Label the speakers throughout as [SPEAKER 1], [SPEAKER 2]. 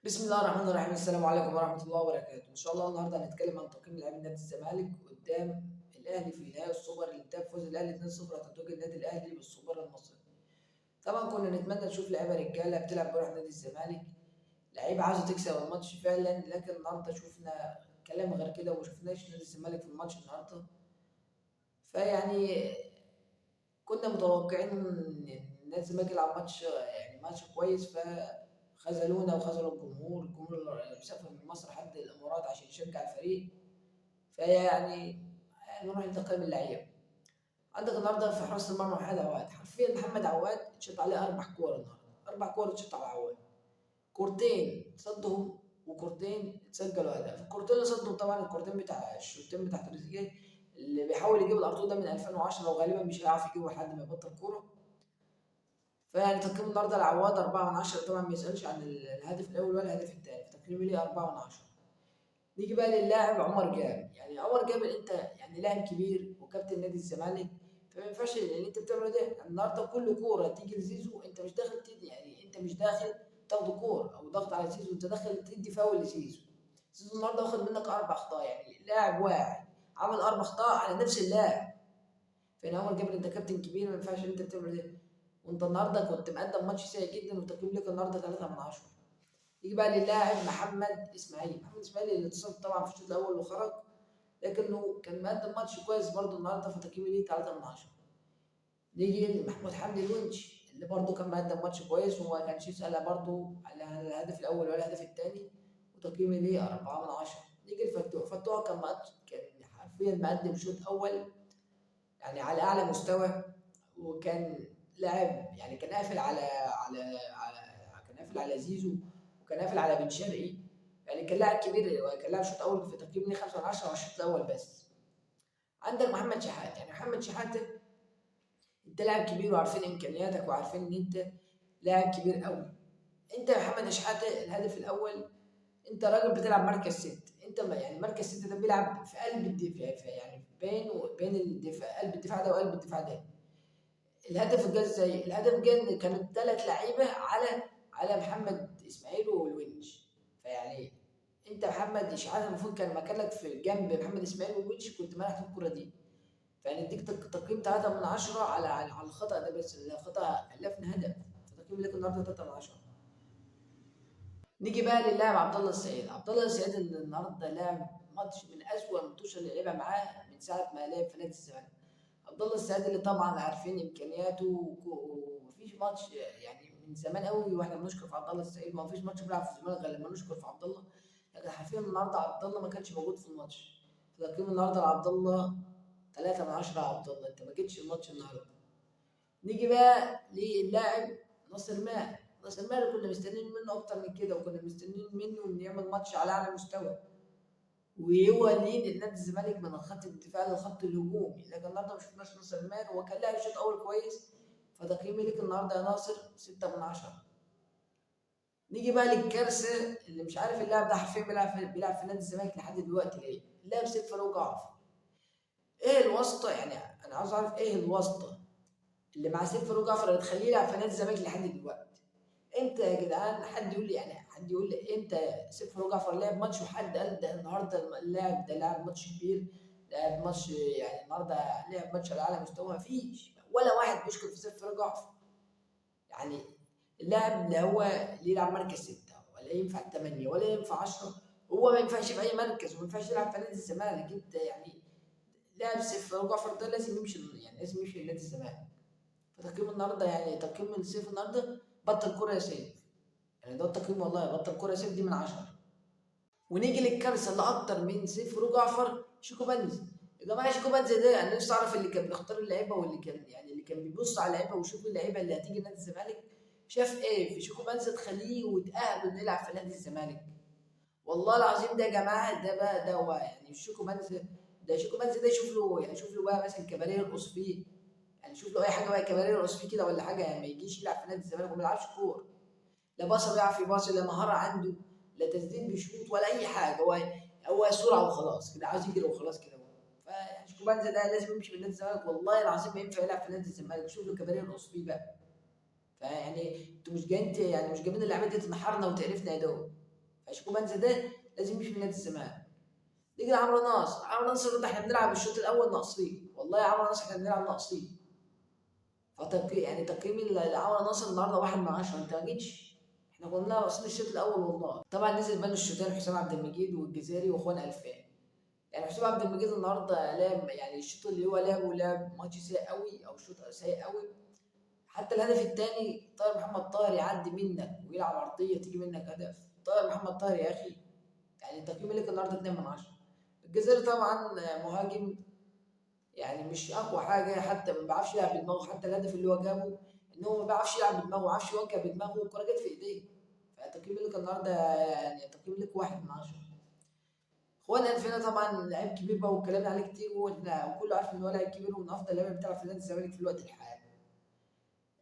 [SPEAKER 1] بسم الله الرحمن الرحيم. السلام عليكم ورحمة الله وبركاته. إن شاء الله النهارده هنتكلم عن تقييم لاعبي نادي الزمالك قدام الأهلي في نهائي السوبر اللي انتهى بفوز الأهلي 2-0 على تتويج النادي الأهلي بالسوبر المصري. طبعا كنا نتمنى نشوف لعيبة رجالة بتلعب بروح نادي الزمالك، لعيبة عاوزة تكسب الماتش فعلا، لكن النهارده شفنا كلام غير كده وما شفناش نادي الزمالك في الماتش النهارده. فيعني كنا متوقعين ان نادي الزمالك يلعب ماتش كويس، خذلونا وخذلوا الجمهور اللي مسافر من مصر لحد الامارات عشان يشجع الفريق. فيعني نروح لتقييم اللعيبه. عندك النهارده في حراسه المرمى محمد عواد، حرفيا محمد عواد اتشط عليه اربع كور النهارده، اربع كور اتشط على عواد، كورتين صدهم وكورتين اتسجلوا هدف. الكورتين اللي صدهم طبعا الكورتين بتاع الشوطين بتاع تريزيجيه اللي بيحاول يجيب الارتو ده من 2010 وغالبا مش هيعرف يجيبه لحد ما يبطل كوره. فيعني تقييم النهارده لعواد 4 من 10، طبعا ما يسألش عن الهدف الأول ولا الهدف الثاني، تقييمي ليه 4 من 10. نيجي بقى للاعب عمر جابر، يعني عمر جابر أنت يعني لاعب كبير وكابتن نادي الزمالك، فما ينفعش اللي أنت بتعمله ده. النهارده كل كورة تيجي لزيزو أنت مش داخل تدي، يعني أنت مش داخل تاخد كورة أو ضغط على زيزو، أنت داخل تدي فاول لزيزو. زيزو النهارده واخد منك أربع أخطاء، يعني لاعب واحد عمل أربع أخطاء على نفس اللاعب. فين عمر جابر أنت كابتن كبير، ما ينفعش اللي أنت بتعمله ده. وانت النهارده كنت مقدم ماتش سيء جدا وتقييم لك النهارده 3 من 10. يجي بقى للاعب محمد اسماعيل اللي اتصاب طبعا في الشوط الاول وخرج، لكنه كان مقدم ماتش كويس برضه النهارده، فتقييمي ليه 3 من 10. نيجي لمحمود حمدي الونش اللي برضه كان مقدم ماتش كويس وما كانش يسأل برضه على الهدف الاول ولا الهدف الثاني، وتقييمي ليه 4 من 10. نيجي لفتوح كان حرفيا مقدم شوط اول يعني على اعلى مستوى، وكان لاعب يعني كان قافل كان قافل على زيزو، وكان قافل على بن شرقي. يعني كان لاعب كبير وكان لاعب شوط اول في تقييم 5 من 10 على الشوط الاول بس. عندك محمد شحات، يعني محمد شحات انت لاعب كبير وعارفين امكانياتك وعارفين ان انت لاعب كبير قوي. انت يا محمد شحات الهدف الاول انت راجل بتلعب مركز ست، انت يعني مركز ست ده بيلعب في قلب الدفاع، يعني بين الدفاع، قلب الدفاع ده وقلب الدفاع ده. الهدف جه ازاي؟ الهدف جه ان كانت ثلاث لعيبه على محمد اسماعيل والونش. فيعني انت محمد اشعاع المفروض كان مكانك في جنب محمد اسماعيل والونش، كنت منحت الكره دي. فيعني اديك تقييم 3 من 10 على الخطا ده، بس الخطا خلفنا هدف، فتقييم لك النهارده 3 من 10. نيجي بقى للاعب عبد الله السعيد. عبد الله السعيد اللي النهارده لعب ماتش من اسوء الماتشات اللي لعبها معاه من ساعه ما لعب في نادي الزمالك. عبد الله السعيد اللي طبعا عارفين امكانياته ومفيش ماتش يعني من زمان قوي واحنا بنشكر في عبد الله السعيد، ما فيش ماتش بيلعب في الزمالك غير لما نشكر في عبد الله. لكن حرفيا النهارده عبد الله ما كانش موجود في الماتش، فتقييم النهارده لعبد الله 3 من 10. عبد الله انت ما جيتش الماتش النهارده. نيجي بقى للاعب ناصر ماهر. ناصر ماهر كنا مستنيين منه اكتر من كده، وكنا مستنيين منه انه يعمل ماتش على اعلى مستوى وهو لين نادي الزمالك من خط الدفاع للخط الهجومي، لكن النهارده ما شفناش ناصر ماهر، هو كان لاعب شوط اول كويس، فتقييمي ليك النهارده يا ناصر 6 من 10. نيجي بقى للكارثه اللي مش عارف اللاعب ده حرفيا بيلعب في نادي الزمالك لحد دلوقتي ليه؟ اللاعب سيف فاروق جعفر. ايه الواسطه؟ يعني انا عاوز اعرف ايه الواسطه اللي مع سيف فاروق جعفر اللي تخليه يلعب في نادي الزمالك لحد دلوقتي؟ امتى يا جدعان حد يقول لي، يعني حد يقول لي امتى سيف فاروق جعفر لعب ماتش وحد قال ده النهارده اللاعب ده لعب ماتش كبير، لعب ماتش يعني النهارده لعب ماتش على اعلى مستوى؟ مفيش ولا واحد بيشكر في سيف فاروق جعفر. يعني اللاعب اللي هو اللي يلعب مركز ستة ولا ينفع 8 ولا ينفع 10، هو ما ينفعش في اي مركز وما ينفعش يلعب في نادي الزمالك. انت يعني لاعب سيف فاروق جعفر ده لازم يمشي، يعني لازم يمشي لنادي الزمالك. فتقييم النهارده يعني تقييم من سيف النهارده بطل كوره يا سيف، يعني ده التقييم والله، بطل كوره يا سيف دي من 10. ونيجي للكارثه اللي اكتر من سيف فاروق جعفر، شيكو بنز. يا جماعه شيكو بنز ده انا نفسي اعرف اللي كان بيختار اللعيبه واللي كان يعني اللي كان بيبص على اللعيبه ويشوف اللعيبه اللي هتيجي نادي الزمالك، شاف ايه في شيكو بنز تخليه وتأهل انه يلعب في نادي الزمالك؟ والله العظيم ده يا جماعه ده بقى ده هو يعني شيكو بنز ده، شيكو بنز ده يشوف له يعني يشوف له بقى مثلا كباريه يرقص فيه، يعني شوف له اي حاجه بقى كباريه يرقص فيه كده ولا حاجه، يعني ما يجيش يلعب في نادي الزمالك وما يلعبش كوره. لا باصه بيعرف يباصي، لا مهاره عنده، لا تسديد بيشوط ولا اي حاجه، هو سرعه وخلاص كده، عاوز يجري وخلاص كده. فشيكوبانزا ده لازم يمشي من نادي الزمالك، والله العظيم ما ينفع يلعب في نادي الزمالك، شوف له كباريه يرقص فيه بقى. فيعني انتوا مش جايين يعني مش جايبين اللعيبه دي تنحرنا وتقرفنا يا دوب. فشيكو بنزا ده لازم يمشي من نادي الزمالك. نيجي لعمرو ناصر، عمرو ناصر ده احنا بنلعب الشوط الاول ناقصين، والله يا عمرو ناصر احنا بنلعب ناقصين. يعني تقييمي لعمرو ناصر النهارده 1/10، انت ما جيتش. احنا كنا ناقصين الشوط الاول والله. طبعا نزل بين الشوطين حسام عبد المجيد والجزيري واخوان الفان. يعني حسام عبد المجيد النهارده لعب، يعني الشوط اللي هو لعبه لعب ماتش سيء قوي، او شوط سيء قوي. حتى الهدف الثاني طاهر محمد طاهر يعدي منك ويلعب عرضيه تيجي منك هدف. طاهر محمد طاهر يا اخي، يعني تقييمي لك النهارده 2/10. الجزيري طبعا مهاجم، يعني مش اقوى حاجه، حتى ما بيعرفش يلعب بدماغه. حتى الهدف اللي هو جابه ان هو ما بيعرفش يلعب بدماغه، ما بيعرفش يوجه بدماغه، والكره جت في ايديه. فتقييمي لك النهارده يعني تقييمي لك 1/10. اخوان الفينا طبعا لعيب كبير بقى واتكلمنا عليه كتير، وكله عارف ان هو لعيب كبير ومن افضل اللعيبه اللي بتلعب في نادي الزمالك في الوقت الحالي.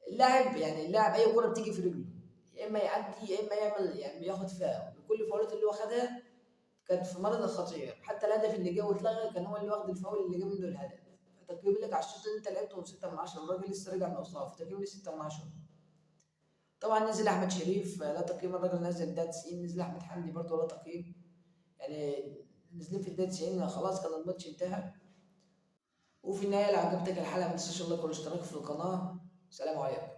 [SPEAKER 1] اللاعب يعني اللاعب اي كره بتيجي في رجله، يا اما يعدي يا اما يعمل يعني ياخد فاول. كل الفاولات اللي هو خدها كانت في مرض الخطير. حتى الهدف اللي جه واتلغى كان هو اللي واخد الفاول اللي جه منه الهدف. فتقييم لك على الشوط اللي انت لعبته 6/10، الراجل لسه راجع من الاصابه، فتقييم لي 6/10. طبعا نزل احمد شريف لا تقييم، الراجل نزل ده 90. نزل احمد حمدي برضه لا تقييم، يعني نازلين في الدقيقه 90 خلاص كان الماتش انتهى. وفي النهايه لو عجبتك الحلقه ما تنساش اللايك والاشتراك في القناه. سلام عليكم.